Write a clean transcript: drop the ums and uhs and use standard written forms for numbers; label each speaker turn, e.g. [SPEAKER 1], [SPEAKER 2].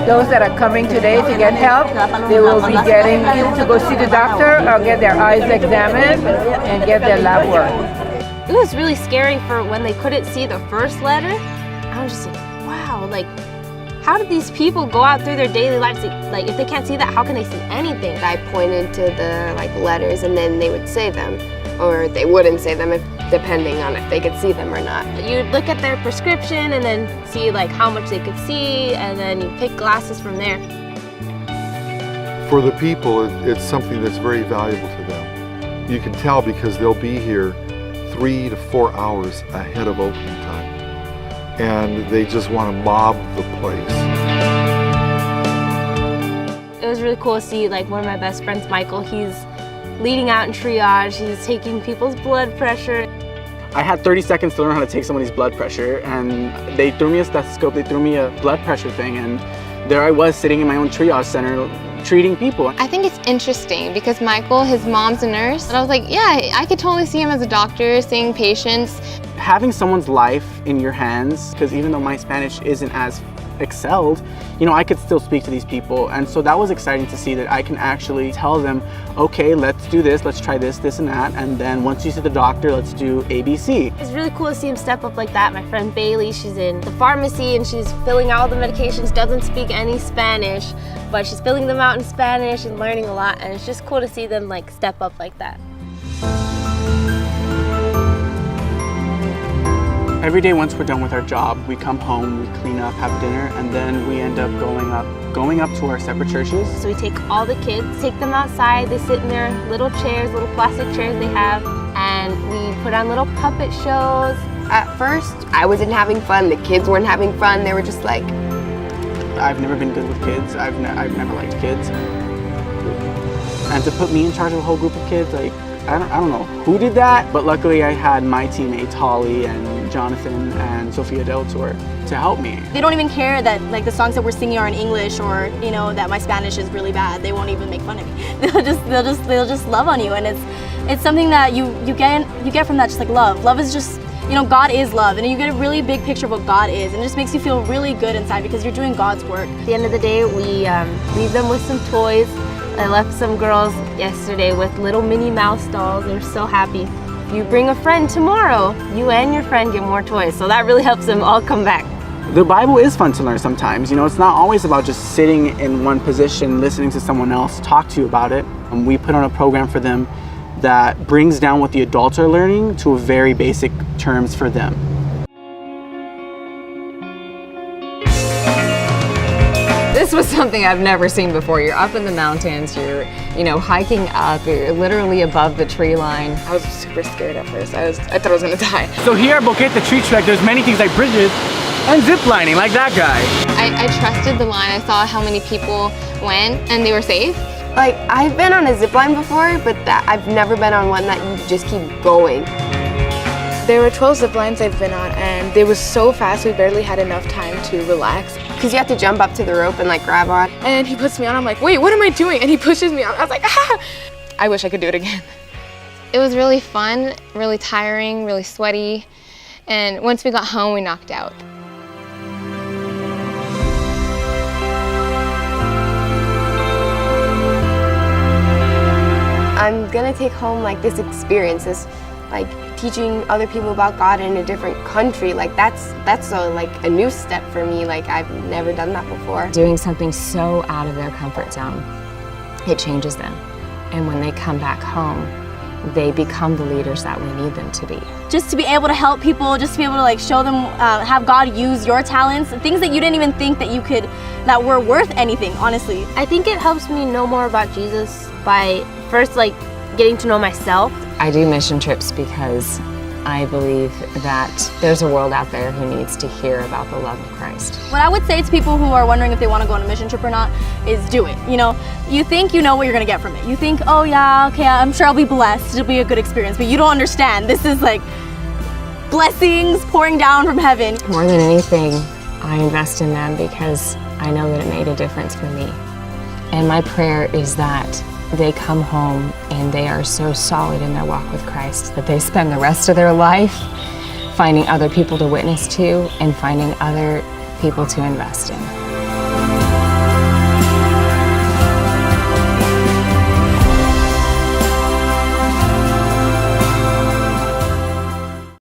[SPEAKER 1] those that are coming today to get help, they will be getting either to go see the doctor or get their eyes examined and get their lab work.
[SPEAKER 2] It was really scary for when they couldn't see the first letter. I was just like, wow, like, how did these people go out through their daily lives? Like, if they can't see that, how can they see anything?
[SPEAKER 3] I pointed to the letters and then they would say them, or they wouldn't say them depending on if they could see them or not.
[SPEAKER 2] You'd look at their prescription and then see how much they could see, and then you pick glasses from there.
[SPEAKER 4] For the people, it's something that's very valuable to them. You can tell because they'll be here 3 to 4 hours ahead of opening time. And they just want to mob the place.
[SPEAKER 2] It was really cool to see one of my best friends, Michael, he's leading out in triage, he's taking people's blood pressure.
[SPEAKER 5] I had 30 seconds to learn how to take somebody's blood pressure, and they threw me a stethoscope, they threw me a blood pressure thing, and there I was sitting in my own triage center treating people.
[SPEAKER 6] I think it's interesting because Michael, his mom's a nurse, and I was like, yeah, I could totally see him as a doctor, seeing patients.
[SPEAKER 5] Having someone's life in your hands, because even though my Spanish isn't as excelled, I could still speak to these people, and so that was exciting to see that I can actually tell them, okay, let's do this, let's try this, this, and that, and then once you see the doctor, let's do ABC.
[SPEAKER 2] It's really cool to see him step up like that. My friend Bailey, she's in the pharmacy and she's filling out all the medications, doesn't speak any Spanish, but she's filling them out in Spanish and learning a lot, and it's just cool to see them step up like that.
[SPEAKER 5] Every day once we're done with our job, we come home, we clean up, have dinner, and then we end up going up to our separate churches.
[SPEAKER 2] So we take all the kids, take them outside, they sit in their little chairs, little plastic chairs they have, and we put on little puppet shows.
[SPEAKER 3] At first, I wasn't having fun, the kids weren't having fun, they were just like...
[SPEAKER 5] I've never been good with kids, I've never liked kids. And to put me in charge of a whole group of kids, I don't know who did that, but luckily I had my teammates, Holly and Jonathan and Sophia Del Tour, to help me.
[SPEAKER 7] They don't even care that the songs that we're singing are in English, or that my Spanish is really bad. They won't even make fun of me. They'll just love on you, and it's something that you get from that, just love. Love is just, God is love, and you get a really big picture of what God is, and it just makes you feel really good inside because you're doing God's work.
[SPEAKER 2] At the end of the day, we leave them with some toys. I left some girls yesterday with little Minnie Mouse dolls. They're so happy. If you bring a friend tomorrow, you and your friend get more toys. So that really helps them all come back.
[SPEAKER 5] The Bible is fun to learn sometimes. It's not always about just sitting in one position, listening to someone else talk to you about it. We put on a program for them that brings down what the adults are learning to a very basic terms for them.
[SPEAKER 8] This was something I've never seen before. You're up in the mountains, you're, hiking up, you're literally above the tree line.
[SPEAKER 9] I was super scared at first. I thought I was gonna die.
[SPEAKER 5] So here at Boquete Tree Trek, there's many things like bridges and zip lining, like that guy.
[SPEAKER 6] I trusted the line. I saw how many people went and they were safe.
[SPEAKER 3] I've been on a zip line before, but I've never been on one that you just keep going.
[SPEAKER 9] There were 12 zip lines I've been on, and it was so fast we barely had enough time to relax.
[SPEAKER 3] Because you have to jump up to the rope and grab on.
[SPEAKER 9] And he puts me on, I'm like, wait, what am I doing? And he pushes me out. I was like, ah! I wish I could do it again.
[SPEAKER 6] It was really fun, really tiring, really sweaty, and once we got home, we knocked out.
[SPEAKER 3] I'm gonna take home this experience, this teaching other people about God in a different country. That's a new step for me. I've never done that before.
[SPEAKER 8] Doing something so out of their comfort zone, it changes them. And when they come back home, they become the leaders that we need them to be.
[SPEAKER 7] Just to be able to help people, just to be able to show them, have God use your talents, things that you didn't even think that were worth anything, honestly.
[SPEAKER 2] I think it helps me know more about Jesus by first getting to know myself.
[SPEAKER 8] I do mission trips because I believe that there's a world out there who needs to hear about the love of Christ.
[SPEAKER 7] What I would say to people who are wondering if they want to go on a mission trip or not is do it. You think you know what you're going to get from it. You think, oh yeah, okay, I'm sure I'll be blessed. It'll be a good experience. But you don't understand. This is blessings pouring down from heaven.
[SPEAKER 8] More than anything, I invest in them because I know that it made a difference for me. And my prayer is that they come home and they are so solid in their walk with Christ that they spend the rest of their life finding other people to witness to and finding other people to invest in.